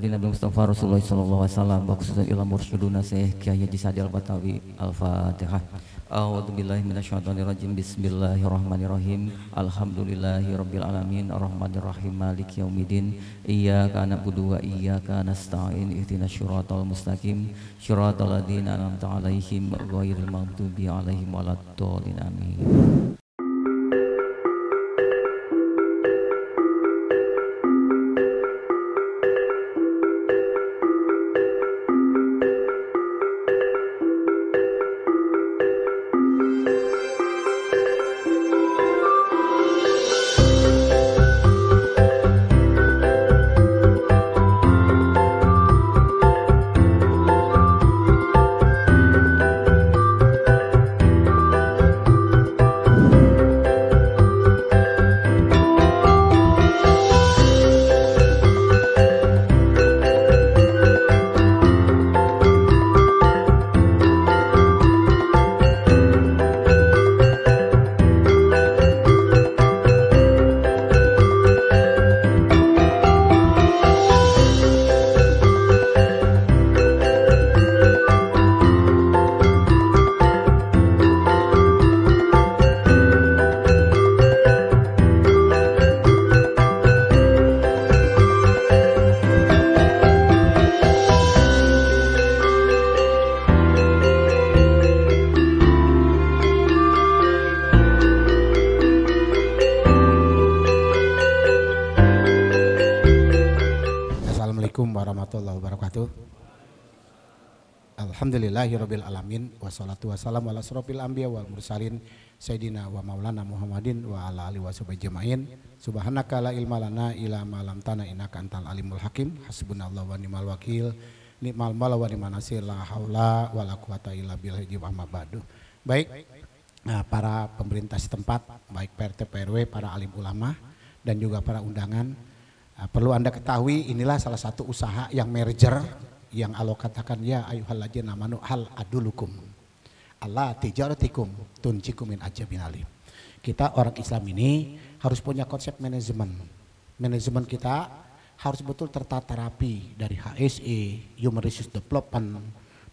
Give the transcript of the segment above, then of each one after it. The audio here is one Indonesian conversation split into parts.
baginda Nabi Mustafa Rasulullah sallallahu alaihi wasallam wa khususan ila mursyiduna Syekh Kiai Haji Sadi Al-Batawi. Al-Fatihah. A'udzubillahi minasyaitonirrajim. Bismillahirrahmanirrahim. Alhamdulillahirabbil alamin arrahmanirrahim maliki yaumiddin. Iyyaka na'budu wa iyyaka nasta'in. Ihdinas siratal mustaqim. Shiratal ladzina an'amta 'alaihim ghairil maghdubi 'alaihim waladdallin. Amin. Alhamdulillahirabbil alamin wassalatu wassalamu ala asrofil anbiya wal mursalin sayyidina wa maulana Muhammadin wa ala alihi washabihi jamain. Subhanaka la ilma lana illa ma 'allamtana innaka antal alimul hakim. Hasbunallahu wa ni'mal wakil. Ni'mal maula wa ni'man nasir. La haula wala quwata illa billah. Amma ba'du. Baik, para pemerintah setempat, baik PRT PRW, para alim ulama dan juga para undangan, perlu Anda ketahui inilah salah satu usaha yang merger yang Allah katakan ya ayyuhalladzina amanu hal adulukum Allah tijaratikum tunjikum min ajabin alim. Kita orang Islam ini harus punya konsep manajemen. Manajemen kita harus betul tertata rapi dari HSE, Human Resource Development,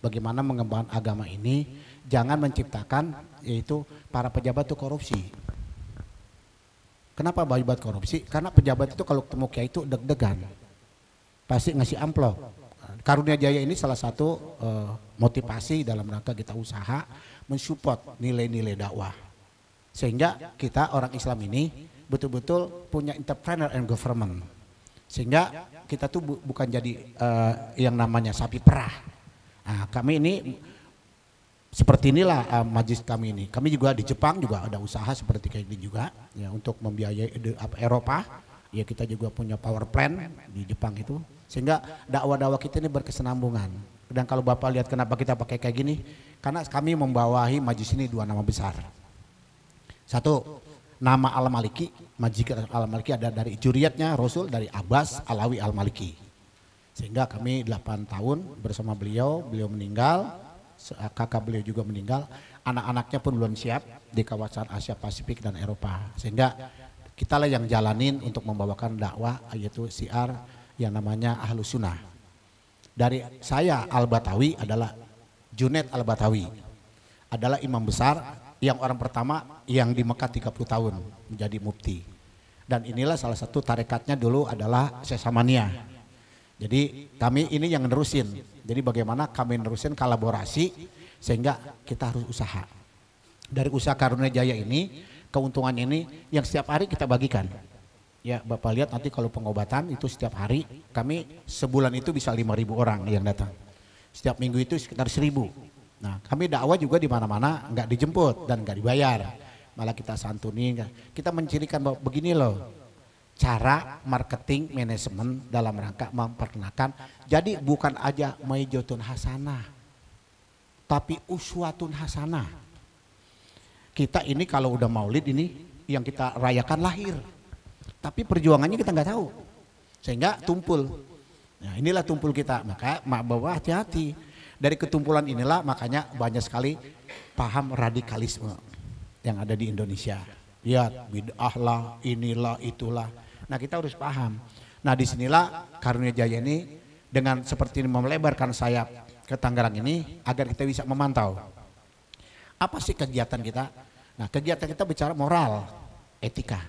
bagaimana mengembangkan agama ini, jangan menciptakan yaitu para pejabat itu korupsi. Kenapa pejabat korupsi? Karena pejabat itu kalau ketemu kiai itu deg-degan, pasti ngasih amplop. Karunia Jaya ini salah satu motivasi dalam rangka kita usaha mensupport nilai-nilai dakwah, sehingga kita orang Islam ini betul-betul punya entrepreneur and government, sehingga kita tuh bukan jadi yang namanya sapi perah. Nah, kami ini seperti inilah majlis kami ini. Kami juga di Jepang juga ada usaha seperti kayak ini juga ya, untuk membiayai Eropa. Ya, kita juga punya power plant di Jepang itu, sehingga dakwah-dakwah kita ini berkesinambungan. Dan kalau Bapak lihat kenapa kita pakai kayak gini, karena kami membawahi majlis ini dua nama besar. Satu, nama Al-Maliki, Majikan Al-Maliki ada dari juriyatnya Rasul, dari Abbas Alawi Al-Maliki. Sehingga kami 8 tahun bersama beliau meninggal, kakak beliau juga meninggal, anak-anaknya pun belum siap di kawasan Asia Pasifik dan Eropa. Sehingga kitalah yang jalanin untuk membawakan dakwah, yaitu syiar yang namanya Ahlus Sunnah. Dari saya Al-Batawi adalah Junaid Al-Batawi, adalah imam besar yang orang pertama yang di Mekah 30 tahun menjadi mufti. Dan inilah salah satu tarekatnya dulu adalah Sesamania. Jadi kami ini yang nerusin. Jadi bagaimana kami nerusin kolaborasi sehingga kita harus usaha. Dari usaha Karunia Jaya ini, keuntungannya ini yang setiap hari kita bagikan. Ya, Bapak lihat nanti kalau pengobatan itu setiap hari kami sebulan itu bisa 5.000 orang yang datang. Setiap minggu itu sekitar 1.000. Nah, kami dakwah juga di mana-mana nggak dijemput dan nggak dibayar. Malah kita santuni, kita mencirikan bahwa begini loh cara marketing manajemen dalam rangka memperkenalkan. Jadi bukan aja maijotun hasanah, tapi uswatun hasanah. Kita ini kalau udah maulid ini yang kita rayakan lahir, tapi perjuangannya kita nggak tahu, sehingga tumpul. Nah, inilah tumpul kita, maka bahwa hati-hati dari ketumpulan inilah makanya banyak sekali paham radikalisme yang ada di Indonesia. Lihat bid'ah lah, inilah itulah. Nah, kita harus paham. Nah, disinilah Karunia Jaya ini dengan seperti ini melebarkan sayap ke Tangerang ini agar kita bisa memantau apa sih kegiatan kita. Nah, kegiatan kita bicara moral, etika,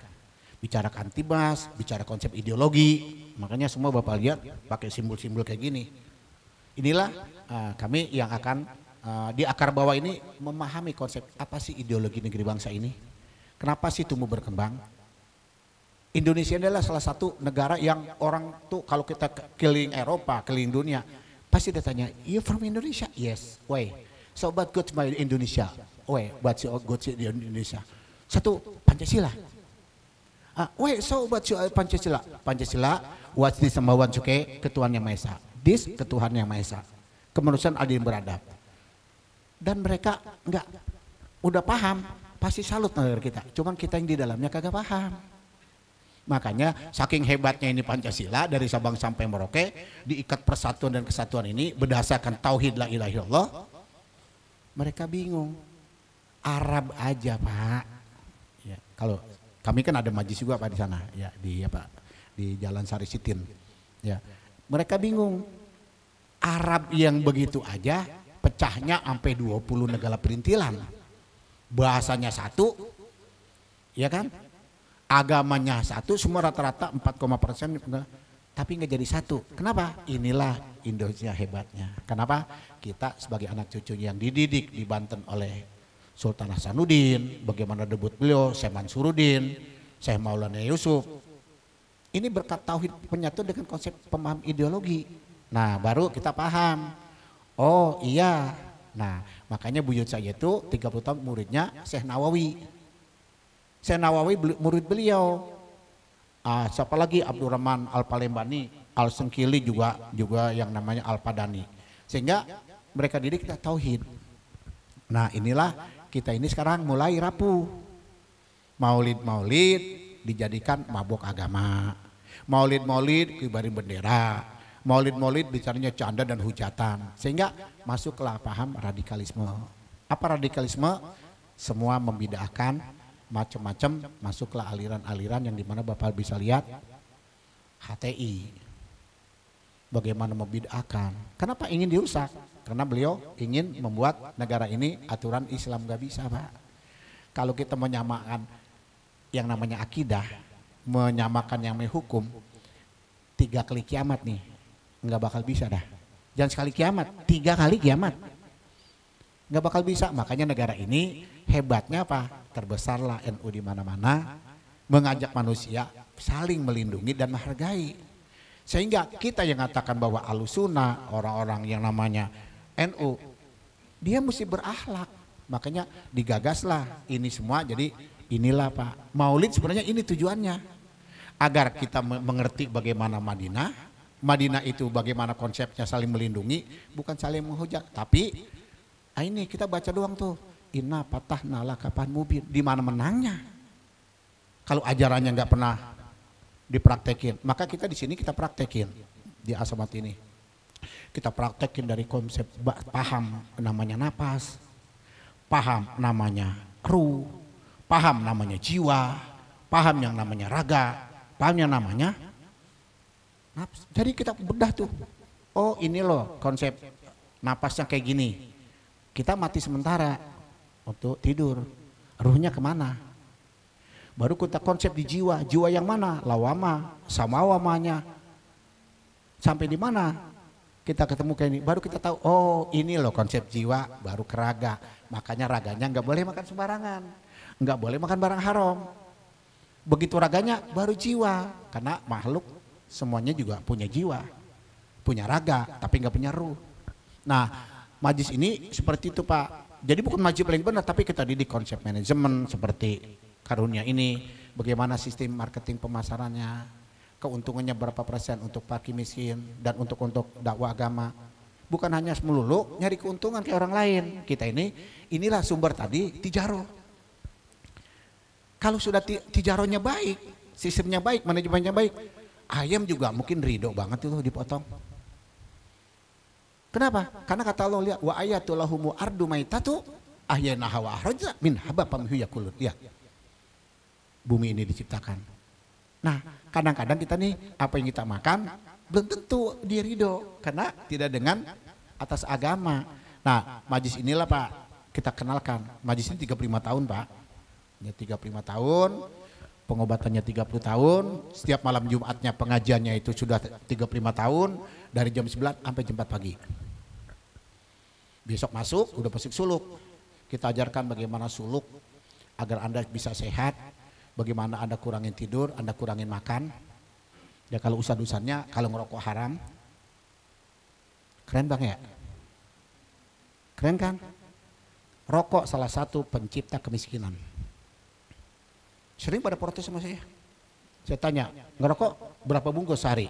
bicara kantibas, bicara konsep ideologi. Makanya semua Bapak lihat pakai simbol-simbol kayak gini. Inilah kami yang akan di akar bawah ini memahami konsep apa sih ideologi negeri bangsa ini. Kenapa sih tumbuh berkembang? Indonesia adalah salah satu negara yang orang tuh kalau kita keliling Eropa, keliling dunia, pasti dia tanya, you from Indonesia? Yes, why? So but go to my Indonesia. Why? But you go to Indonesia. Satu, Pancasila. Why? So but you Pancasila. Pancasila, what's this sembawan cukai, ketuhanan yang Maha Esa. This ketuhanan yang Maha Esa. Kemanusiaan adil beradab. Dan mereka enggak, udah paham, pasti salut negara kita. Cuman kita yang di dalamnya kagak paham. Makanya saking hebatnya ini Pancasila dari Sabang sampai Merauke diikat persatuan dan kesatuan ini berdasarkan tauhid la ilaha illallah. Mereka bingung. Arab aja Pak. Ya, kalau kami kan ada majlis juga Pak di sana ya di Jalan Sari Sitin. Ya. Mereka bingung. Arab yang begitu aja pecahnya sampai 20 negara perintilan. Bahasanya satu. Ya kan? Agamanya satu, semua rata-rata 4,% tapi nggak jadi satu. Kenapa? Inilah Indonesia hebatnya. Kenapa? Kita sebagai anak cucu yang dididik di Banten oleh Sultan Hasanuddin, bagaimana debut beliau, Syekh Mansuruddin, Syekh Maulana Yusuf. Ini berkat tauhid penyatu dengan konsep pemaham ideologi. Nah, baru kita paham. Oh iya. Nah, makanya buyut saya itu 30 tahun muridnya Syekh Nawawi. Syekh Nawawi murid beliau. Siapa lagi? Abdurrahman Al-Palembani, Al-Sengkili juga yang namanya Al-Padani. Sehingga mereka didik kita tauhid. Nah, inilah kita ini sekarang mulai rapuh. Maulid-maulid dijadikan mabok agama. Maulid-maulid kibarin bendera. Maulid-maulid bicaranya canda dan hujatan. Sehingga masuklah paham radikalisme. Apa radikalisme? Semua membid'ahkan macam-macam, masuklah aliran-aliran yang dimana Bapak bisa lihat HTI bagaimana membid'ahkan. Kenapa ingin dirusak? Karena beliau ingin membuat negara ini aturan Islam gak bisa Pak. Kalau kita menyamakan yang namanya akidah, menyamakan yang namanya hukum, 3 kali kiamat nih nggak bakal bisa dah. Jangan sekali kiamat, 3 kali kiamat nggak bakal bisa. Makanya negara ini hebatnya apa? Terbesarlah NU di mana-mana, mengajak manusia saling melindungi dan menghargai. Sehingga kita yang mengatakan bahwa Ahlussunnah, orang-orang yang namanya NU, dia mesti berakhlak. Makanya digagaslah ini semua. Jadi inilah Pak, Maulid sebenarnya ini tujuannya agar kita mengerti bagaimana Madinah. Madinah itu bagaimana konsepnya saling melindungi, bukan saling menghujat. Tapi ini kita baca doang tuh. Inna patahna laka fathan mubin. Di mana menangnya? Kalau ajarannya nggak pernah dipraktekin, maka kita di sini kita praktekin di Asamat ini. Kita praktekin dari konsep paham namanya napas, paham namanya ruh, paham namanya jiwa, paham yang namanya raga, paham yang namanya nafs. Jadi kita bedah tuh. Oh ini loh konsep napasnya kayak gini. Kita mati sementara untuk tidur, ruhnya kemana? Baru kita konsep di jiwa, jiwa yang mana? Lawama, samawamanya, sampai di mana? Kita ketemu kayak ini, baru kita tahu. Oh ini loh konsep jiwa, baru ke raga. Makanya raganya nggak boleh makan sembarangan, nggak boleh makan barang haram. Begitu raganya, baru jiwa, karena makhluk semuanya juga punya jiwa, punya raga, tapi nggak punya ruh. Nah, majlis ini seperti itu Pak. Jadi bukan majlis paling benar, tapi kita didik konsep manajemen seperti karunia ini, bagaimana sistem marketing pemasarannya, keuntungannya berapa persen untuk fakir miskin dan untuk dakwah agama. Bukan hanya melulu nyari keuntungan kayak orang lain. Kita inilah sumber tadi tijaro. Kalau sudah tijaronya baik, sistemnya baik, manajemennya baik, ayam juga mungkin ridho banget itu dipotong. Kenapa? Karena kata Allah, lihat wa ayatul lahumu ardu maitatu ahyana wa ahraja min habapam huyakulun. Ya. Bumi ini diciptakan. Nah, kadang-kadang kita nih apa yang kita makan belum tentu dia ridho karena tidak dengan atas agama. Nah, majlis inilah Pak kita kenalkan. Majlis ini 35 tahun Pak. Ya 35 tahun, pengobatannya 30 tahun, setiap malam Jumatnya pengajiannya itu sudah 35 tahun dari jam 9 sampai jam 4 pagi. Besok masuk, udah masuk suluk. Kita ajarkan bagaimana suluk agar Anda bisa sehat, bagaimana Anda kurangin tidur, Anda kurangin makan. Ya kalau usaha-usahanya, kalau ngerokok haram. Keren Bang ya? Keren kan? Rokok salah satu pencipta kemiskinan. Sering pada protes sama saya. Saya tanya, ngerokok berapa bungkus sehari?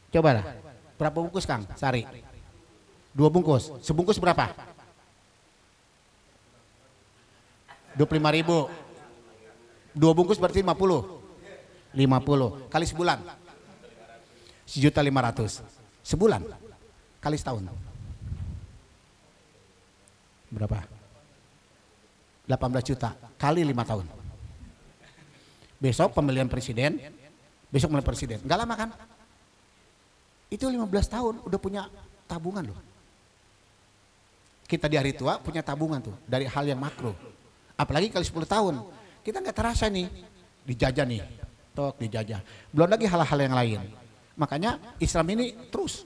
Coba lah, berapa bungkus Kang sehari? 2 bungkus, sebungkus berapa? 25.000. 2 bungkus berarti 50 kali sebulan 1.500.000 sebulan kali setahun berapa? 18 juta kali 5 tahun. Besok pemilihan presiden, nggak lama kan? Itu 15 tahun udah punya tabungan loh. Kita di hari tua punya tabungan tuh dari hal yang makro. Apalagi kali 10 tahun kita nggak terasa nih dijajah nih, dijajah. Belum lagi hal-hal yang lain. Makanya Islam ini terus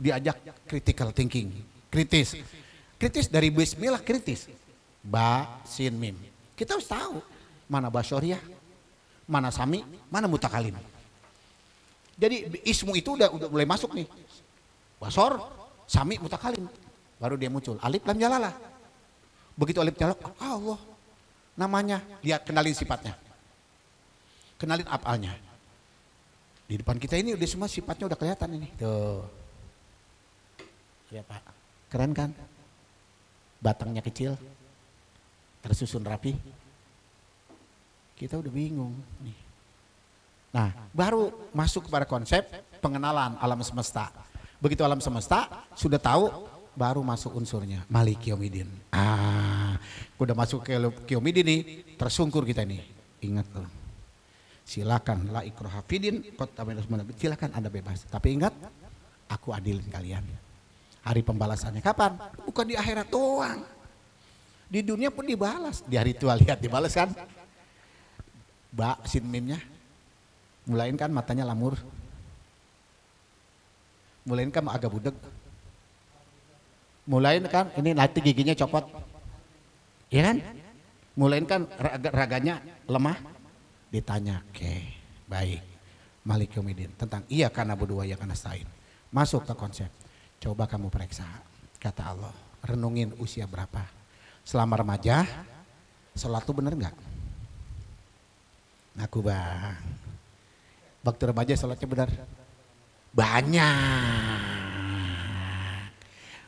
diajak critical thinking, kritis dari bismillah kritis. Ba, sin, mim. Kita harus tahu mana basyariah, mana sami, mana mutakalim. Jadi ismu itu udah mulai masuk nih. Basor, sami, mutakalim. Baru dia muncul. Alif lam jalalah. Begitu alif jalalah, Allah. Namanya, lihat kenalin sifatnya. Kenalin afalnya. Di depan kita ini udah semua sifatnya udah kelihatan ini. Tuh. Lihat Pak. Keren kan? Batangnya kecil. Tersusun rapi. Kita udah bingung nih. Nah, baru masuk kepada konsep pengenalan alam semesta. Begitu alam semesta sudah tahu, baru masuk unsurnya Malik Yaumiddin. Udah masuk ke Yaumiddin nih, tersungkur kita nih. Ingat loh. Silakan la ikraha fidin, silakan Anda bebas. Tapi ingat, aku adilin kalian. Hari pembalasannya kapan? Bukan di akhirat doang. Di dunia pun dibalas. Di hari tua lihat dibalas kan? Ba sin mimnya. Mulain kan matanya lamur. Mulain kan agak budeg. Mulain kan ini nanti giginya copot, ya kan? Mulain kan raganya lemah. Ditanya, oke, baik. Malik Yaumiddin tentang iya karena berdua ya karena stain. Masuk ke konsep. Coba kamu periksa, kata Allah. Renungin usia berapa? Selama remaja, sholat tuh bener nggak? Ngaku Bang. Waktu remaja sholatnya benar?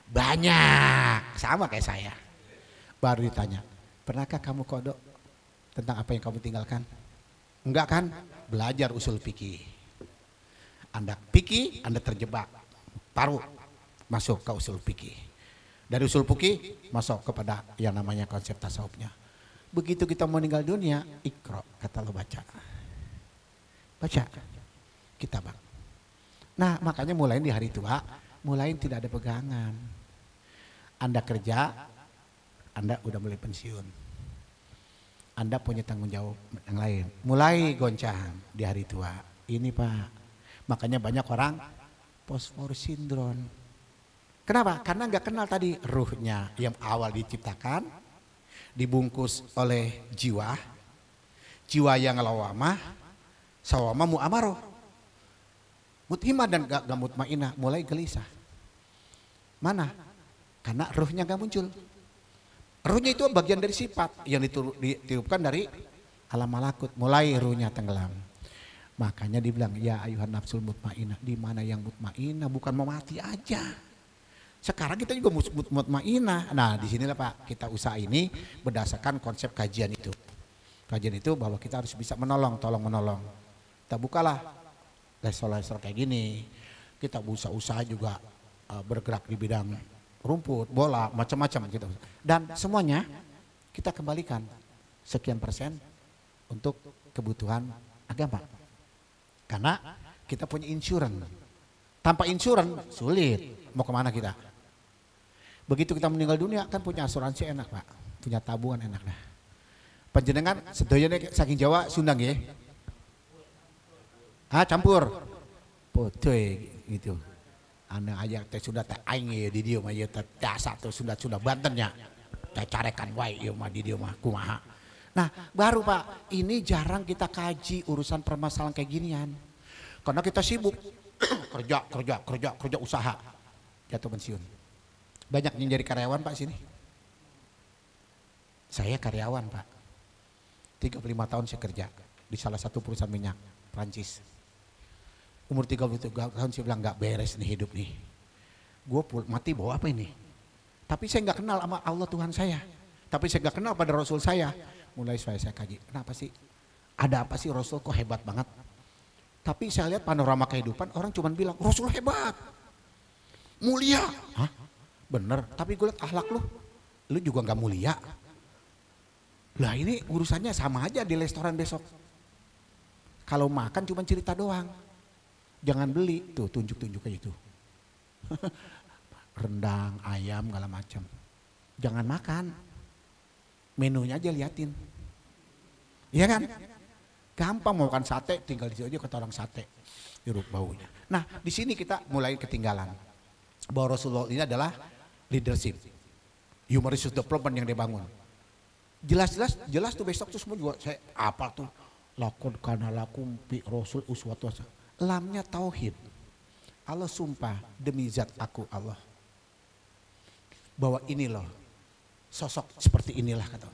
Banyak, sama kayak saya. Baru ditanya, pernahkah kamu kodok tentang apa yang kamu tinggalkan? Enggak kan? Belajar usul fikih. Anda fikih, Anda terjebak. Taruh, masuk ke usul fikih. Dari usul fikih, masuk kepada yang namanya konsep tasawufnya. Begitu kita meninggal dunia, ikra, kata lo baca. Baca, kita Bang. Nah makanya mulai di hari tua, mulai tidak ada pegangan. Anda kerja, Anda udah mulai pensiun. Anda punya tanggung jawab yang lain. Mulai goncang di hari tua. Ini Pak, makanya banyak orang post-war syndrome. Kenapa? Karena nggak kenal tadi ruhnya yang awal diciptakan, dibungkus oleh jiwa yang lawamah, sawamah mu'amaroh. Mutma'inah dan gak mutma'inah mulai gelisah. Mana? Karena ruhnya gak muncul. Ruhnya itu bagian dari sifat yang ditiupkan dari alam malakut. Mulai ruhnya tenggelam. Makanya dibilang ya ayuhan nafsul mutma'inah. Di mana yang mutma'inah bukan mau mati aja. Sekarang kita juga mutma'inah. Nah disinilah Pak kita usaha ini berdasarkan konsep kajian itu. Kajian itu bahwa kita harus bisa menolong, tolong menolong. Kita bukalah lesol-lesol kayak gini, kita usaha juga bergerak di bidang rumput, bola, macam-macam gitu. Dan semuanya kita kembalikan sekian persen untuk kebutuhan agama. Karena kita punya insurans. Tanpa insurans sulit, mau kemana kita? Begitu kita meninggal dunia kan punya asuransi enak Pak, punya tabungan enak dah. Panjenengan sedoyone saking Jawa Sundang ya? Campur, podoy gitu. Ane aja teh Sunda teh aing ya di dieu mah ieu teh dasar teh Sunda Bantennya. Teh carekan wae ieu mah di dieu mah kumaha. Nah, baru Pak, ini jarang kita kaji urusan permasalahan kayak ginian. Karena kita sibuk kerja usaha. Jatuh pensiun. Banyak yang jadi karyawan Pak sini. Saya karyawan Pak. 35 tahun saya kerja di salah satu perusahaan minyak Prancis. Umur 33 tahun saya bilang nggak beres nih hidup nih. Gue mati bawa apa ini? Tapi saya nggak kenal sama Allah Tuhan saya. Tapi saya nggak kenal pada Rasul saya. Mulai saya kaji, kenapa sih? Ada apa sih Rasul kok hebat banget? Tapi saya lihat panorama kehidupan orang cuma bilang Rasul hebat, mulia. Hah? Bener, tapi gue lihat akhlak lu juga nggak mulia. Lah ini urusannya sama aja di restoran besok. Kalau makan cuma cerita doang. Jangan beli, tuh tunjuk-tunjuk kayak itu. Rendang, ayam, segala macam. Jangan makan. Menunya aja liatin. Iya kan? Gampang mau makan sate, tinggal di situ aja kata orang sate. Hirup baunya. Nah, di sini kita mulai ketinggalan. Bahwa Rasulullah ini adalah leadership. Human resource development yang dia bangun. Jelas tuh besok tuh semua juga saya apa tuh? Lakon kana lakum fi Rasul uswatun hasanah. Lamnya tauhid. Allah sumpah demi zat aku Allah. Bahwa ini loh. Sosok seperti inilah kata.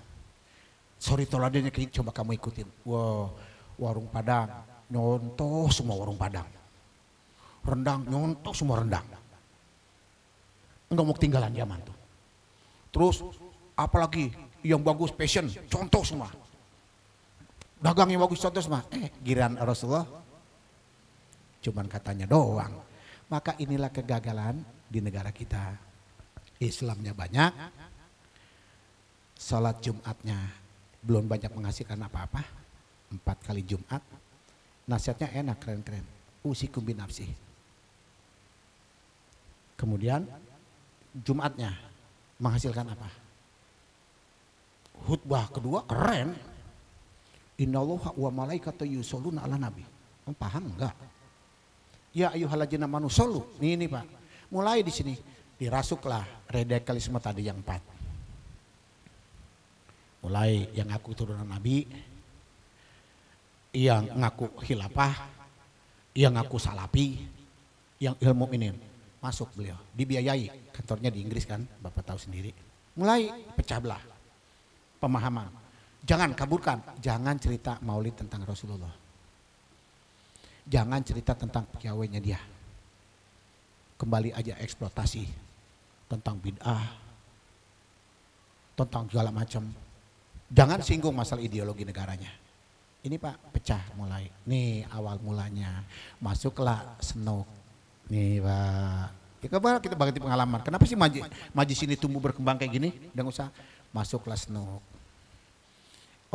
Sorry toladannya coba kamu ikutin. Wow, warung Padang nyontoh semua warung Padang. Rendang nyontoh semua rendang. Enggak mau ketinggalan zaman tuh. Terus apalagi yang bagus passion contoh semua. Dagang yang bagus contoh semua. Giliran Rasulullah cuman katanya doang. Maka inilah kegagalan di negara kita. Islamnya banyak. Salat Jumatnya belum banyak menghasilkan apa-apa. 4 kali Jumat. Nasihatnya enak, keren-keren. Usikum binafsi. Kemudian Jumatnya menghasilkan apa? Khutbah kedua keren. Innallaha wa malaikatahu yusholluna ala nabi. Paham enggak? Ya ayyuhalladzina amanu shollu. Ini Pak. Mulai di sini dirasuklah radikalisme tadi yang 4. Mulai yang ngaku turunan Nabi, yang ngaku khilafah, yang ngaku salafi, yang ilmu ini masuk beliau, dibiayai, kantornya di Inggris kan, Bapak tahu sendiri. Mulai pecah belah pemahaman. Jangan kaburkan, jangan cerita maulid tentang Rasulullah. Jangan cerita tentang pegawainya dia. Kembali aja eksploitasi tentang bid'ah, tentang segala macam. Jangan singgung masalah ideologi negaranya. Ini Pak pecah mulai. Nih awal mulanya. Masuklah Snook. Nih Pak. Kita bagi pengalaman. Kenapa sih majlis ini tumbuh berkembang kayak gini? Jangan usah. Masuklah Snook.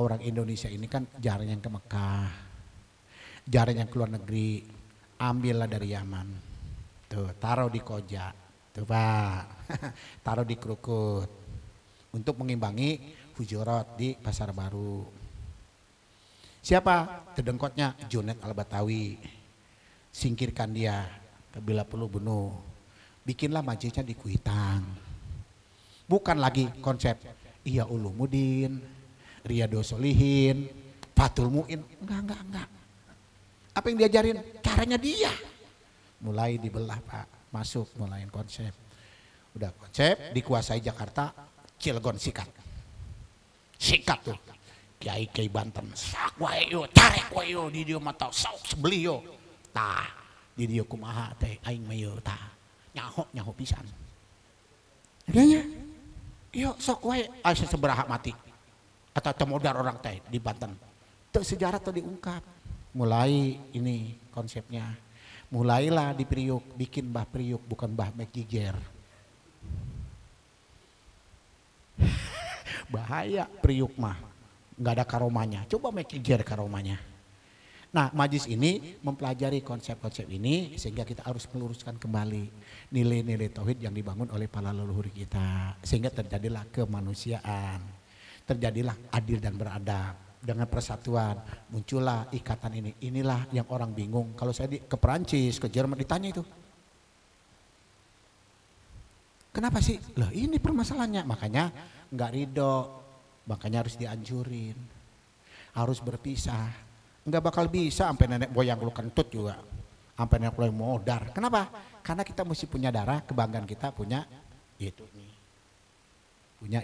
Orang Indonesia ini kan jarang yang ke Mekah. Jarang yang keluar negeri. Ambillah dari Yaman. Tuh taruh di Koja. Tuh Pak. Taruh di Krukut. Untuk mengimbangi Hujurat di Pasar Baru. Siapa? Terdengkotnya Junaid Al-Batawi. Singkirkan dia. Bila perlu bunuh. Bikinlah majlisnya di Kuitang. Bukan lagi konsep Ihya Ulumuddin, Riyadhus Shalihin, Fathul Mu'in. Enggak. Apa yang diajarin? Caranya dia. Mulai dibelah Pak. Masuk mulai konsep. Udah konsep dikuasai Jakarta, Cilegon sikat. Sikat tuh Kiai Banten sak wae yo carek wae yo di dieu mata sok sebeli yo tah di dieu kumaha teh aing mah yo tah nyaho pisan kayaknya yo sok wae asa seberaha mati atau temodar orang teh di Banten teu sejarah teu diungkap. Mulai ini konsepnya mulailah di Priuk bikin Mbah Priuk bukan Mbah McJiger. Bahaya Priuk mah nggak ada karomanya. Coba McJiger karomanya. Nah, majlis ini mempelajari konsep-konsep ini sehingga kita harus meluruskan kembali nilai-nilai tauhid yang dibangun oleh para leluhur kita. Sehingga terjadilah kemanusiaan, terjadilah adil dan beradab. Dengan persatuan muncullah ikatan ini. Inilah yang orang bingung. Kalau saya ke Perancis, ke Jerman ditanya itu. Kenapa sih? Loh ini permasalahannya. Makanya nggak ridho, makanya harus dianjurin. Harus berpisah. Nggak bakal bisa sampai nenek moyang lu kentut juga, sampai nenek moyang modar. Kenapa? Karena kita mesti punya darah, kebanggaan kita punya itu nih, punya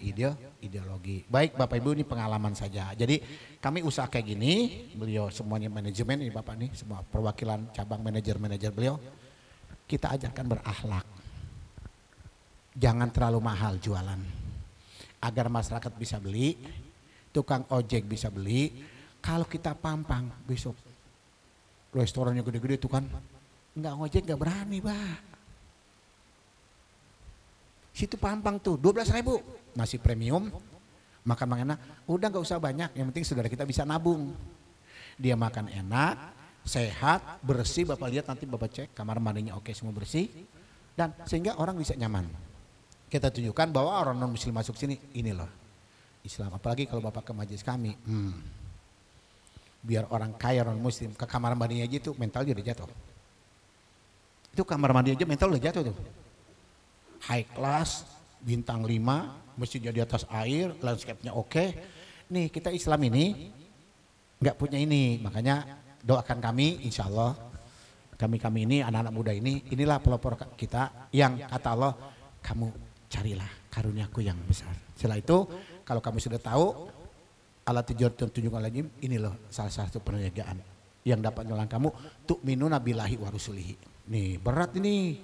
ideologi. Baik Bapak Ibu, ini pengalaman saja. Jadi kami usaha kayak gini, beliau semuanya manajemen ini Bapak nih, semua perwakilan cabang manajer beliau, kita ajarkan berakhlak. Jangan terlalu mahal jualan, agar masyarakat bisa beli, tukang ojek bisa beli. Kalau kita pampang besok restorannya gede-gede itu kan nggak ngojek nggak berani Pak. Situ pampang tuh 12.000 nasi premium makan enak, udah nggak usah banyak, yang penting saudara kita bisa nabung. Dia makan enak, sehat, bersih. Bapak lihat nanti Bapak cek kamar mandinya oke semua bersih, dan sehingga orang bisa nyaman. Kita tunjukkan bahwa orang non muslim masuk sini ini loh Islam. Apalagi kalau Bapak ke majelis kami. Biar orang kaya, orang muslim ke kamar mandinya aja itu mental udah jatuh. Itu kamar mandi aja mental udah jatuh tuh. High class, bintang 5, masjidnya di atas air, landscape-nya oke. Nih kita Islam ini nggak punya ini, makanya doakan kami insya Allah. Kami ini anak-anak muda ini, inilah pelopor kita yang kata Allah, kamu carilah karuniaku yang besar. Setelah itu kalau kamu sudah tahu alat tunjukkan lagi, ini loh salah satu perniagaan yang dapat menolong kamu, tu'minuna billahi wa rusulihi. Nih berat ini,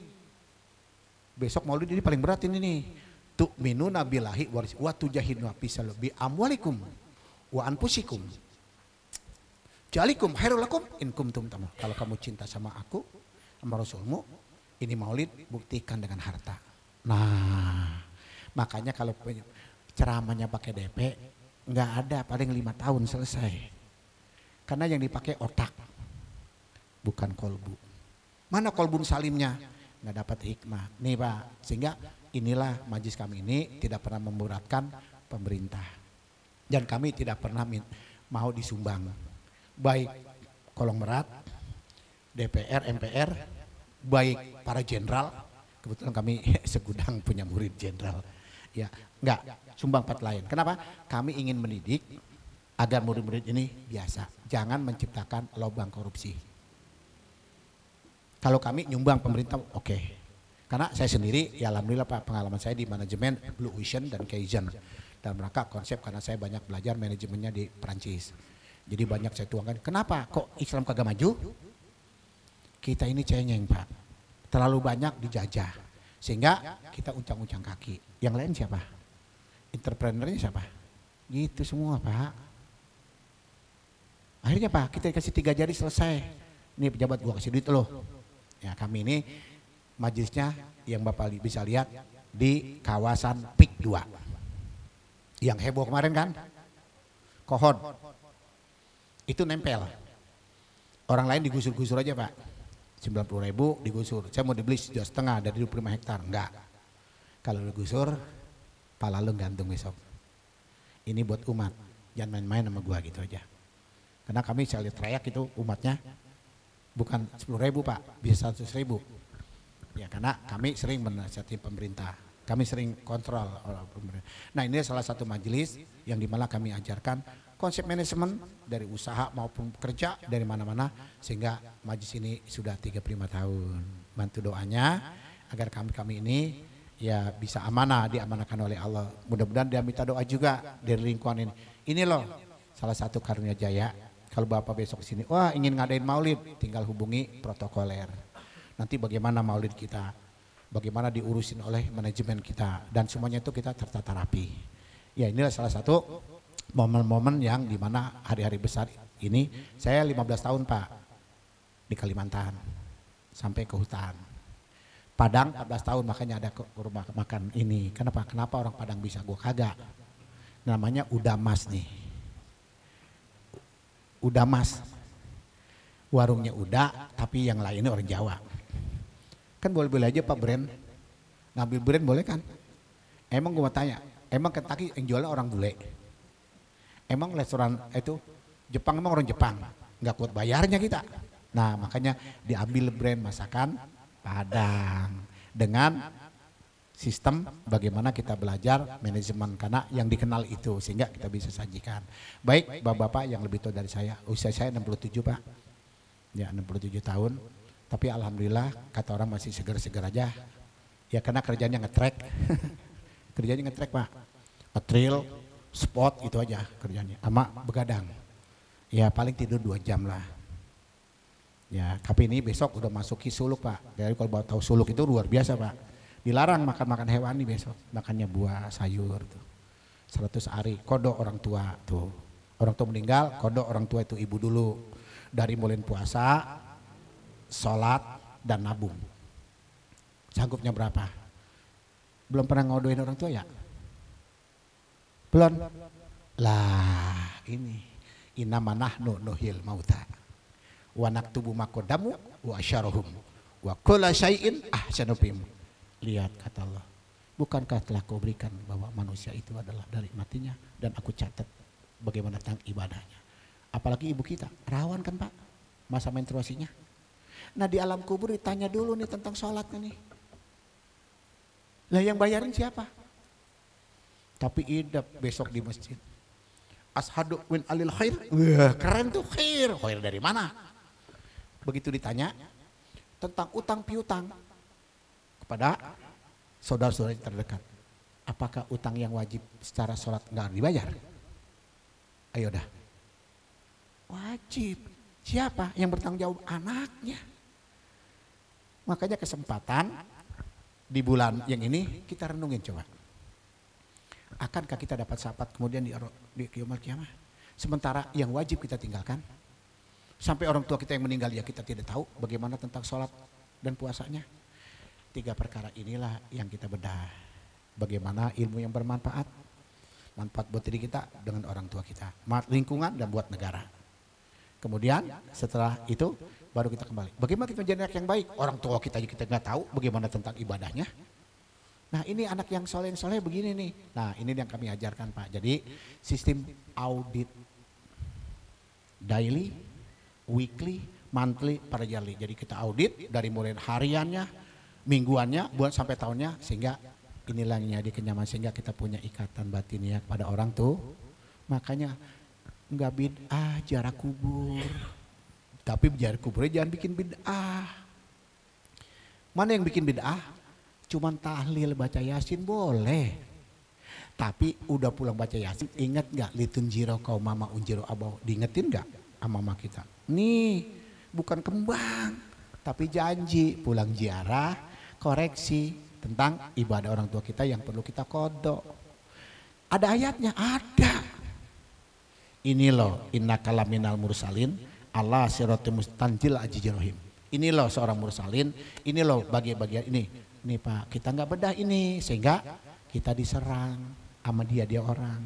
besok maulid ini paling berat ini nih. Tu'minuna billahi wa tujahiduna fisabilillah bi amwalikum wa anfusikum jalikum khairul lakum in kuntum ta'lamun. Kalau kamu cinta sama aku sama Rasulmu, ini maulid buktikan dengan harta. Nah makanya kalau ceramahnya pakai DP nggak ada, paling 5 tahun selesai. Karena yang dipakai otak, bukan kolbu. Mana kolbun salimnya? Nggak dapat hikmah. Nih Pak, sehingga inilah majelis kami ini tidak pernah memberatkan pemerintah. Dan kami tidak pernah mau disumbang. Baik konglomerat, DPR, MPR, baik para jenderal. Kebetulan kami segudang punya murid jenderal. Ya, enggak sumbang part lain. Kenapa? Kami ingin mendidik agar murid-murid ini biasa, jangan menciptakan lubang korupsi. Kalau kami nyumbang pemerintah oke. Karena saya sendiri ya alhamdulillah Pak, pengalaman saya di manajemen Blue Ocean dan Kaizen dalam rangka konsep, karena saya banyak belajar manajemennya di Perancis. Jadi banyak saya tuangkan. Kenapa kok Islam kagak maju? Kita ini cengeng Pak, terlalu banyak dijajah. Sehingga kita uncang-uncang kaki. Yang lain siapa? Entrepreneurnya siapa? Gitu semua Pak. Akhirnya Pak, kita dikasih 3 jari selesai. Ini pejabat gua kasih duit loh. Ya kami ini majelisnya yang Bapak bisa lihat di kawasan PIK 2. Yang heboh kemarin kan? Kohon. Itu nempel. Orang lain digusur-gusur aja Pak. 90.000 digusur. Saya mau dibeli 2,5 dari 25 hektar. Enggak. Kalau digusur, pala lu gantung besok. Ini buat umat. Jangan main-main sama gua gitu aja. Karena kami saya lihat rayak itu umatnya bukan 10.000 Pak, bisa 100.000. Ya karena kami sering menasihati pemerintah. Kami sering kontrol pemerintah. Nah ini salah satu majelis yang dimana kami ajarkan konsep manajemen dari usaha maupun kerja dari mana-mana, sehingga majelis ini sudah 35 tahun. Bantu doanya agar kami ini ya bisa amanah, diamanahkan oleh Allah. Mudah-mudahan dia minta doa juga dari lingkungan ini. Ini loh salah satu karunia jaya. Kalau Bapak besok sini, wah ingin ngadain maulid, tinggal hubungi protokoler. Nanti bagaimana maulid kita, bagaimana diurusin oleh manajemen kita, dan semuanya itu kita tertata rapi. Ya inilah salah satu momen-momen yang dimana hari-hari besar ini. Saya 15 tahun Pak di Kalimantan sampai ke hutan. Padang 14 tahun, makanya ada rumah makan ini. Kenapa orang Padang bisa, gua kagak. Namanya Udamas nih. Udamas. warungnya udah, tapi yang lainnya orang Jawa. Kan boleh-boleh aja Pak brand, ngambil brand boleh kan? Emang gue mau tanya, emang Kentucky yang jualnya orang bule? Emang restoran itu Jepang emang orang Jepang? Nggak kuat bayarnya kita. Nah makanya diambil brand masakan Padang dengan sistem bagaimana kita belajar manajemen karena yang dikenal itu sehingga kita bisa sajikan. Baik bapak-bapak yang lebih tua dari saya, usia saya 67 Pak, ya 67 tahun, tapi alhamdulillah kata orang masih seger-seger aja, ya karena kerjanya ngetrek, kerjanya ngetrek Pak, ngetril, spot itu aja kerjanya, sama begadang, ya paling tidur 2 jam lah. Ya tapi ini besok udah masuki suluk Pak, jadi kalau tahu suluk itu luar biasa Pak. Dilarang makan hewani besok, makannya buah, sayur tuh. 100 hari, kodok orang tua tuh. Orang tua meninggal, kodok orang tua itu ibu dulu. Dari mulai puasa, sholat, dan nabung. Sanggupnya berapa? Belum pernah ngodoin orang tua ya? Belum? Lah ini. Innama nahnu nuhil mauta. Wa naktubu makodamu wa asyarohum. Wa kulla syai'in ahsanu bihim. Lihat kata Allah, bukankah telah kau berikan bahwa manusia itu adalah dari matinya dan aku catat bagaimana tentang ibadahnya. Apalagi ibu kita, rawan kan Pak masa menstruasinya. Nah di alam kubur ditanya dulu nih tentang sholatnya nih. Lah yang bayarin siapa? Tapi idap besok di masjid. Ashadu win alil khair, wah keren tuh khair, khair dari mana? Begitu ditanya tentang utang piutang pada saudara-saudara terdekat. Apakah utang yang wajib secara sholat nggak dibayar? Ayo dah. Wajib. Siapa yang bertanggung jawab? Anaknya. Makanya kesempatan di bulan yang ini kita renungin coba. Akankah kita dapat syafaat kemudian di kiamat kiamah? Sementara yang wajib kita tinggalkan. Sampai orang tua kita yang meninggal ya kita tidak tahu bagaimana tentang sholat dan puasanya. 3 perkara inilah yang kita bedah. Bagaimana ilmu yang bermanfaat. Manfaat buat diri kita dengan orang tua kita. Lingkungan dan buat negara. Kemudian setelah itu baru kita kembali. Bagaimana kita menjadi anak yang baik? Orang tua kita nggak tahu bagaimana tentang ibadahnya. Nah ini anak yang soleh begini nih. Nah ini yang kami ajarkan Pak. Jadi sistem audit daily, weekly, monthly, per yearly. Jadi kita audit dari mulai hariannya, mingguannya, buat sampai tahunnya, sehingga inilah yang jadi kenyaman sehingga kita punya ikatan batin ya kepada orang tuh. Makanya nggak bid'ah ziarah kubur, tapi ziarah kuburnya jangan bikin bid'ah. Mana yang bikin bid'ah? Cuman tahlil baca yasin boleh, tapi udah pulang baca yasin ingat nggak litunjiro kau mama unjiro abau, diingetin nggak sama mama kita? Nih bukan kembang, tapi janji pulang ziarah koreksi tentang ibadah orang tua kita yang perlu kita kodok. Ada ayatnya, ada. Ini loh, inna kalaminal mursalin Allah siratul mustanjil ajijirohim. Ini loh seorang mursalin, ini loh bagian-bagian ini. Nih Pak, kita nggak bedah ini sehingga kita diserang sama dia orang.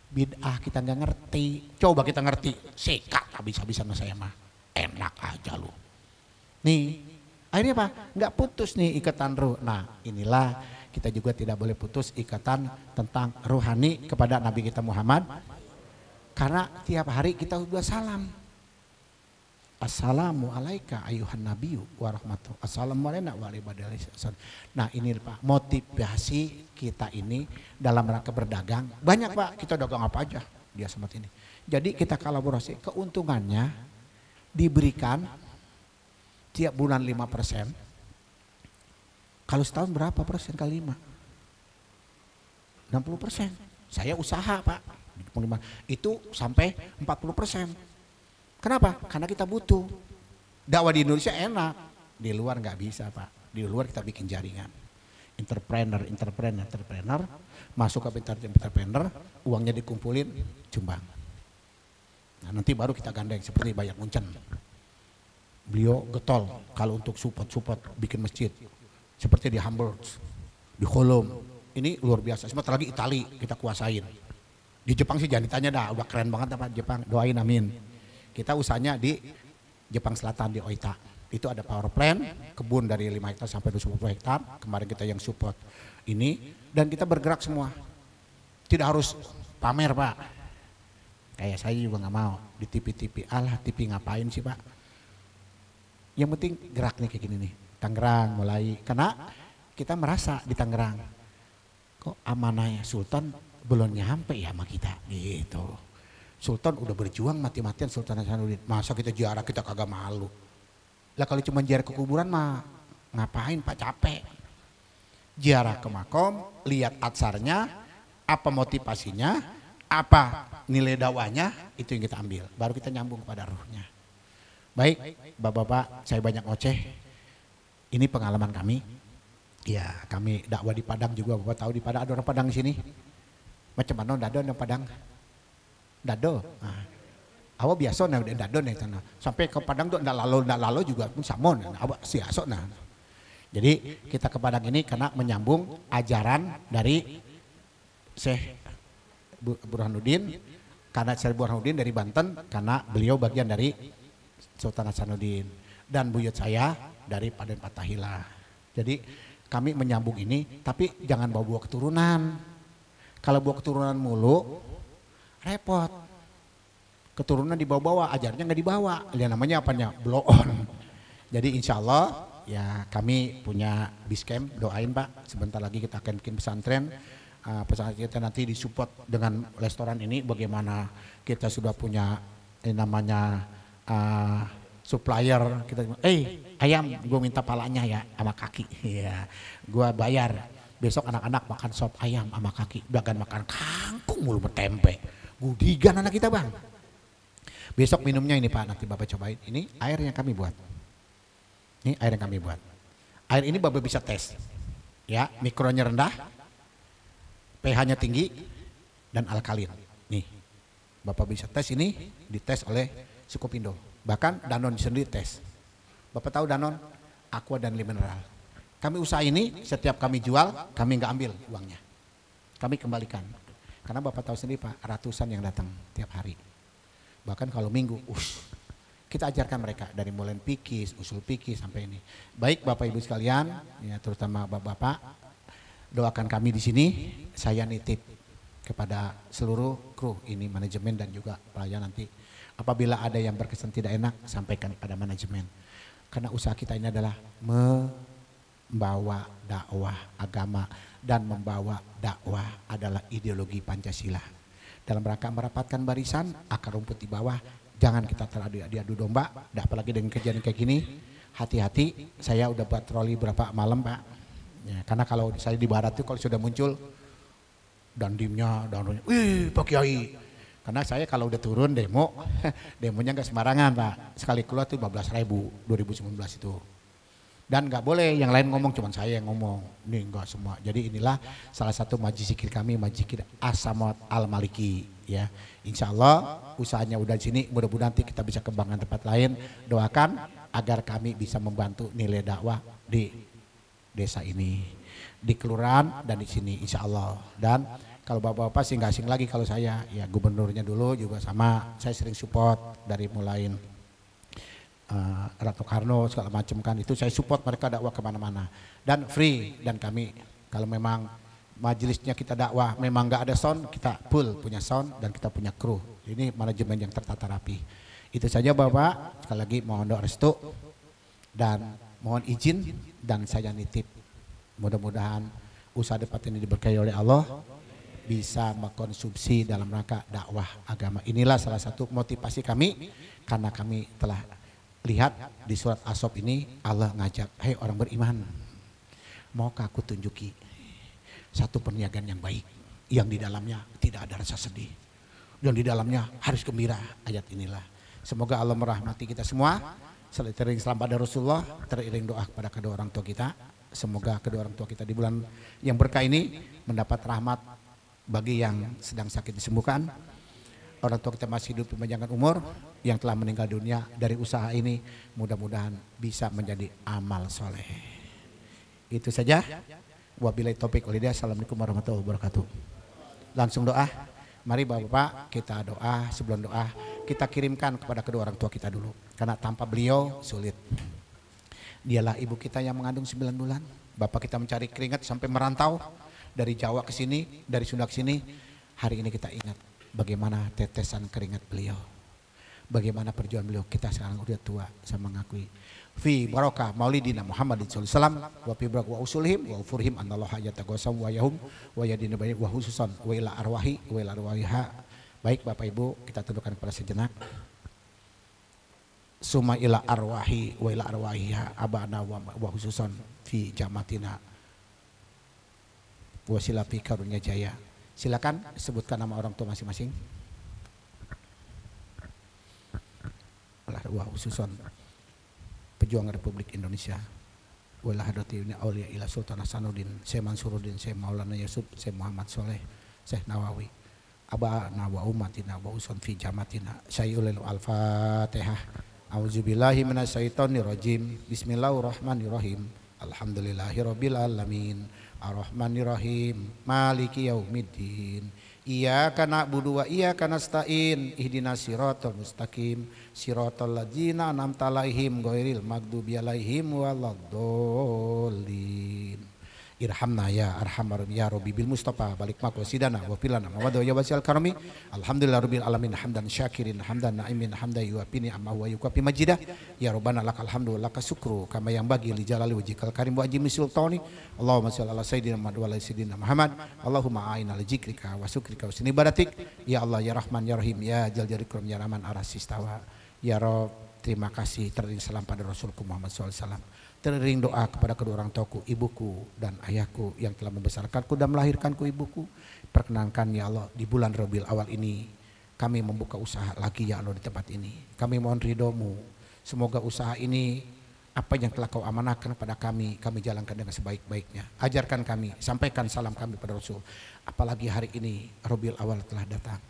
Bid'ah kita nggak ngerti, coba kita ngerti, sikat habis-habisan saya mah, enak aja lu. Nih. Akhirnya apa? Nggak putus nih ikatan ruh. Nah inilah kita juga tidak boleh putus ikatan tentang ruhani kepada Nabi kita Muhammad. Karena tiap hari kita udah salam. Assalamualaikum ayuhan nabiyyu warahmatullahi wabarakatuh. Assalamualaikum. Nah ini Pak motivasi kita ini dalam rangka berdagang. Banyak Pak kita dagang apa aja dia sempat ini. Jadi kita kolaborasi keuntungannya diberikan tiap bulan 5%. Kalau setahun berapa persen kali 5? 60%. Saya usaha Pak. Itu sampai 40%. Kenapa? Karena kita butuh. Dakwah di Indonesia enak. Di luar nggak bisa Pak. Di luar kita bikin jaringan. Entrepreneur. Masuk ke entrepreneur. Uangnya dikumpulin, cumbang. Nah nanti baru kita gandeng seperti Bayar Munchen. Beliau getol kalau untuk support bikin masjid seperti di Hamburg, di Kolom, ini luar biasa. Sebentar lagi Itali kita kuasain. Di Jepang sih jangan ditanya dah, udah keren banget apa Jepang, doain amin. Kita usahanya di Jepang Selatan di Oita. Itu ada power plant, kebun dari 5 hektar sampai 20 hektar. Kemarin kita yang support ini dan kita bergerak semua. Tidak harus pamer Pak. Kayak saya juga nggak mau di TV-TV. Alah TV ngapain sih Pak? Yang penting gerak nih kayak gini nih. Tangerang mulai karena kita merasa di Tangerang kok amanahnya Sultan belum nyampe ya sama kita gitu. Sultan udah berjuang mati-matian Sultan Hasanuddin. Masa kita ziarah kita kagak malu. Lah kalau cuma ziarah ke kuburan mah ngapain Pak, capek. Ziarah ke makom, lihat atsarnya, apa motivasinya, apa nilai dakwahnya, itu yang kita ambil. Baru kita nyambung pada ruhnya. Baik, Bapak-bapak, saya banyak ngoceh. Ini pengalaman kami. Ya, kami dakwah di Padang juga. Bapak tahu di Padang ada orang Padang di sini. Macam mana dado orang Padang? Dado. Nah, awak biasa nah dado nih sana. Sampai ke Padang tuh ndak lalu juga pun samon. Awak siasok nah. Jadi kita ke Padang ini karena menyambung ajaran dari Syekh Burhanuddin, karena Syekh Burhanuddin dari Banten karena beliau bagian dari Sultan Hasanuddin dan buyut saya dari Paden Patahila. Jadi kami menyambung ini, tapi jangan bawa keturunan. Kalau bawa keturunan mulu repot. Keturunan dibawa-bawa, ajarnya nggak dibawa. Lihat namanya apanya? Blow on. Jadi insya Allah ya kami punya Biscamp, doain Pak. Sebentar lagi kita akan bikin pesantren. Pesantren kita nanti disupport dengan restoran ini. Bagaimana kita sudah punya namanya supplier. Kita, ayam, gue minta palanya ya sama kaki. Ya, gue bayar. Besok anak-anak makan sop ayam sama kaki. Bahkan makan kangkung mulu bertempe. Gudigan anak kita Bang. Besok minumnya ini Pak, nanti Bapak cobain. Ini air yang kami buat. Ini air yang kami buat. Air ini Bapak bisa tes. Ya, mikronya rendah, pH-nya tinggi, dan alkalin. Nih, Bapak bisa tes ini, dites oleh Sukopindo. Bahkan Danon sendiri tes. Bapak tahu Danon, Aqua dan Mineral. Kami usaha ini, setiap kami jual, kami nggak ambil uangnya. Kami kembalikan. Karena Bapak tahu sendiri Pak, ratusan yang datang tiap hari. Bahkan kalau minggu, kita ajarkan mereka dari mulai pikis, usul pikis sampai ini. Baik Bapak Ibu sekalian, ya terutama Bapak-bapak, doakan kami di sini. Saya nitip kepada seluruh kru ini, manajemen dan juga pelayan nanti. Apabila ada yang berkesan tidak enak, sampaikan pada manajemen. Karena usaha kita ini adalah membawa dakwah agama dan membawa dakwah adalah ideologi Pancasila. Dalam rangka merapatkan barisan, akar rumput di bawah, jangan kita teradu domba, apalagi dengan kejadian kayak gini. Hati-hati, saya udah patroli berapa malam Pak. Ya, karena kalau saya di barat itu kalau sudah muncul dandimnya, wih Pak Kiai. Karena saya kalau udah turun demo, demonya nggak sembarangan Pak. Sekali keluar tuh 15.000 2019 itu. Dan nggak boleh yang lain ngomong, cuman saya yang ngomong. Ini enggak semua. Jadi inilah salah satu majlis zikir kami, majlis zikir As-Samad Al-Maliki. Ya, insya Allah usahanya udah di sini. Mudah-mudahan nanti kita bisa kembangkan tempat lain. Doakan agar kami bisa membantu nilai dakwah di desa ini, di kelurahan dan di sini, insya Allah. Dan kalau bapak-bapak sih nggak asing lagi kalau saya, ya gubernurnya dulu juga sama. Saya sering support dari mulai Ratu Karno segala macam kan, itu saya support mereka dakwah kemana-mana dan free. Dan kami kalau memang majelisnya kita dakwah memang nggak ada sound, kita full punya sound dan kita punya kru. Ini manajemen yang tertata rapi. Itu saja Bapak, sekali lagi mohon doa restu dan mohon izin dan saya nitip. Mudah-mudahan usaha depan ini diberkahi oleh Allah, bisa mengkonsumsi dalam rangka dakwah agama. Inilah salah satu motivasi kami, karena kami telah lihat di surat As-Saff ini Allah ngajak, hei orang beriman, maukah aku tunjuki satu perniagaan yang baik, yang di dalamnya tidak ada rasa sedih, yang di dalamnya harus gembira. Ayat inilah. Semoga Allah merahmati kita semua. Teriring salam pada Rasulullah, teriring doa kepada kedua orang tua kita. Semoga kedua orang tua kita di bulan yang berkah ini mendapat rahmat. Bagi yang sedang sakit disembuhkan, orang tua kita masih hidup memanjangkan umur, yang telah meninggal dunia dari usaha ini mudah-mudahan bisa menjadi amal soleh. Itu saja. Wabillahi taufik wal hidayah. Assalamualaikum warahmatullahi wabarakatuh. Langsung doa. Mari Bapak kita doa, sebelum doa kita kirimkan kepada kedua orang tua kita dulu. Karena tanpa beliau sulit. Dialah ibu kita yang mengandung 9 bulan. Bapak kita mencari keringat sampai merantau dari Jawa ke sini, dari Sunda ke sini. Hari ini kita ingat bagaimana tetesan keringat beliau. Bagaimana perjuangan beliau. Kita sekarang udah tua, saya mengakui. Fi barokah maulidina Muhammadin sallallahu alaihi wasallam wa fi barak wa usulihim wa ufurhim anallahu yatagosam wa yahum wa yadina bayi wa hususan wa ila arwahi wa ila arwahiha. Baik Bapak Ibu, kita tundukkan kepada sejenak. Suma ila arwahi wa ila arwahiha abana wa hususan fi jamatina wa sila fi karunia jaya. Silakan sebutkan nama orang tua masing-masing. Wa hususan pejuang Republik Indonesia wala hadrati aulia ila Sultan Hasanuddin Syekh Mansuruddin Syekh Maulana Yusuf Syekh Muhammad Soleh Syekh Nawawi abana wa ummatina wa usun fi jamatina sayyulil al-fatihah auzubillahi minasyaitonir rajim bismillahirrahmanirrahim alhamdulillahirabbil alamin arrahmanirrahim maliki yaumiddin iyyaka na'budu wa iyyaka nasta'in ihdinas siratal mustaqim siratal ladzina an'amta 'alaihim ghairil maghdubi 'alaihim waladdallin. Irhamna ya arhamar ya rabbi bil mustafa balik makwa sidana wa filana wa ya wasil karami alhamdulillahirabbil alamin hamdan syakirin hamdan naimin hamdan yuwafini amma wa yukafi majidah ya rabbana lakal hamdu lakas syukru kama yang bagi li jalali wajhikal karim wa ajmi sultani Allahumma shalli ala sayyidina Muhammad wa ala sayyidina Muhammad Allahumma a'inna li zikrika wa syukrika wa sini ibadatik ya Allah ya Rahman ya Rahim ya Jal Jarikum ya Rahman arasistawa ya Rabb. Terima kasih teriring salam pada Rasulku Muhammad SAW. Teriring doa kepada kedua orang tuaku, ibuku dan ayahku yang telah membesarkanku dan melahirkanku ibuku. Perkenankan ya Allah di bulan Rabiul Awal ini kami membuka usaha lagi ya Allah di tempat ini. Kami mohon ridhomu. Semoga usaha ini apa yang telah kau amanahkan kepada kami jalankan dengan sebaik-baiknya. Ajarkan kami, sampaikan salam kami pada Rasul. Apalagi hari ini Rabiul Awal telah datang.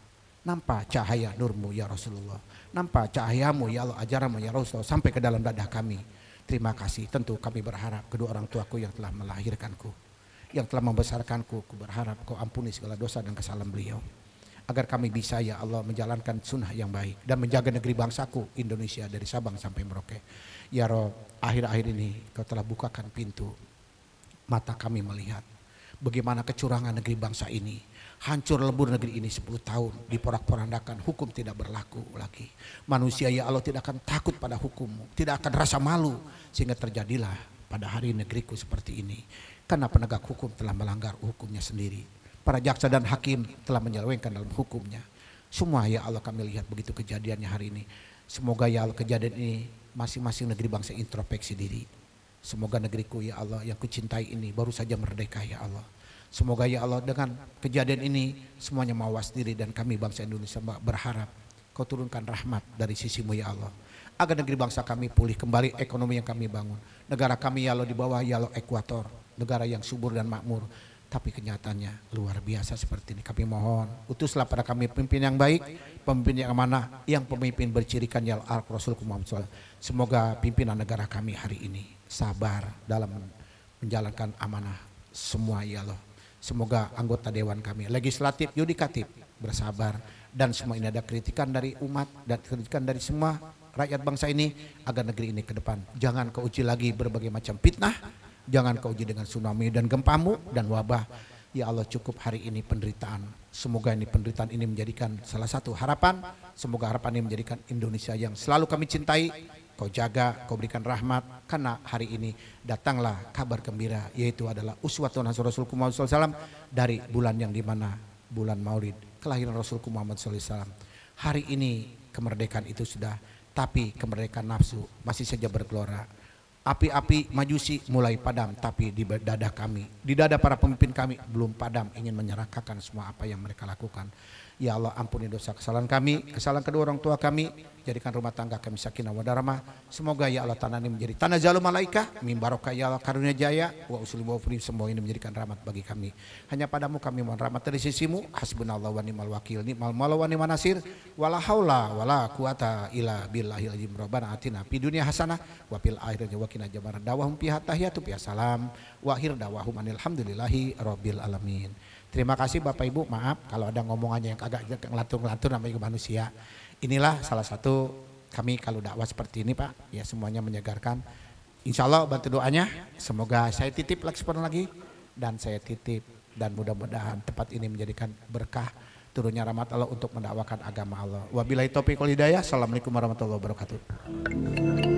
Nampak cahaya nurmu ya Rasulullah. Nampak cahayamu ya Allah, ajaranmu ya Rasulullah sampai ke dalam dada kami. Terima kasih. Tentu kami berharap kedua orang tuaku yang telah melahirkanku, yang telah membesarkanku, ku berharap kau ampuni segala dosa dan kesalahan beliau. Agar kami bisa ya Allah menjalankan sunnah yang baik dan menjaga negeri bangsaku Indonesia dari Sabang sampai Merauke. Ya Rob, akhir-akhir ini kau telah bukakan pintu mata kami melihat bagaimana kecurangan negeri bangsa ini. Hancur lebur negeri ini 10 tahun diporak-porandakan, hukum tidak berlaku lagi. Manusia ya Allah tidak akan takut pada hukummu, tidak akan rasa malu sehingga terjadilah pada hari negeriku seperti ini. Karena penegak hukum telah melanggar hukumnya sendiri. Para jaksa dan hakim telah menyelewengkan dalam hukumnya. Semua ya Allah kami lihat begitu kejadiannya hari ini. Semoga ya Allah kejadian ini masing-masing negeri bangsa introspeksi diri. Semoga negeriku ya Allah yang kucintai ini baru saja merdeka ya Allah. Semoga ya Allah dengan kejadian ini semuanya mawas diri dan kami bangsa Indonesia berharap kau turunkan rahmat dari sisimu ya Allah. Agar negeri bangsa kami pulih kembali ekonomi yang kami bangun. Negara kami ya Allah di bawah ya Allah ekuator. Negara yang subur dan makmur. Tapi kenyataannya luar biasa seperti ini. Kami mohon utuslah pada kami pemimpin yang baik. Pemimpin yang amanah. Yang pemimpin bercirikan ya Allah Rasulullah Muhammad SAW. Semoga pimpinan negara kami hari ini sabar dalam menjalankan amanah semua ya Allah. Semoga anggota dewan kami, legislatif, yudikatif bersabar dan semua ini ada kritikan dari umat dan kritikan dari semua rakyat bangsa ini agar negeri ini ke depan. Jangan kau uji lagi berbagai macam fitnah, jangan kau uji dengan tsunami dan gempamu dan wabah. Ya Allah cukup hari ini penderitaan. Semoga ini penderitaan ini menjadikan salah satu harapan. Semoga harapan ini menjadikan Indonesia yang selalu kami cintai. Kau jaga, kau berikan rahmat karena hari ini datanglah kabar gembira yaitu adalah uswatun hasanah Rasulullah Muhammad SAW dari bulan yang dimana bulan Maulid kelahiran Rasulullah Muhammad SAW. Hari ini kemerdekaan itu sudah, tapi kemerdekaan nafsu masih saja bergelora. Api-api majusi mulai padam, tapi di dada kami, di dada para pemimpin kami belum padam ingin menyerahkan semua apa yang mereka lakukan. Ya Allah ampuni dosa kesalahan kami, kesalahan kedua orang tua kami, jadikan rumah tangga kami sakinah wadarahmah. Semoga ya Allah tanah ini menjadi tanah jalur malaika, min barokah ya Allah karunia jaya, wa usul wa furi, semua ini menjadikan rahmat bagi kami. Hanya padamu kami mohon rahmat dari sisimu, hasbunallah wa ni'mal wakil, ni'mal maula wa ni'man nasir, wala haula wala quwata illa billahil azim. Rabbana atina fid dunya hasanah wa fil akhirati wa qina adzabannar. Dawahum fiha tahiyatu fiha salam wa akhir dawahum alhamdulillahi rabbil alamin. Terima kasih Bapak Ibu, maaf kalau ada ngomongannya yang agak ngelatur-ngelatur namanya manusia. Inilah salah satu kami kalau dakwah seperti ini Pak, ya semuanya menyegarkan. Insya Allah bantu doanya, semoga saya titip lagi dan saya titip dan mudah-mudahan tempat ini menjadikan berkah turunnya rahmat Allah untuk mendakwakan agama Allah. Wabillahi taufiq wal hidayah. Assalamualaikum warahmatullahi wabarakatuh.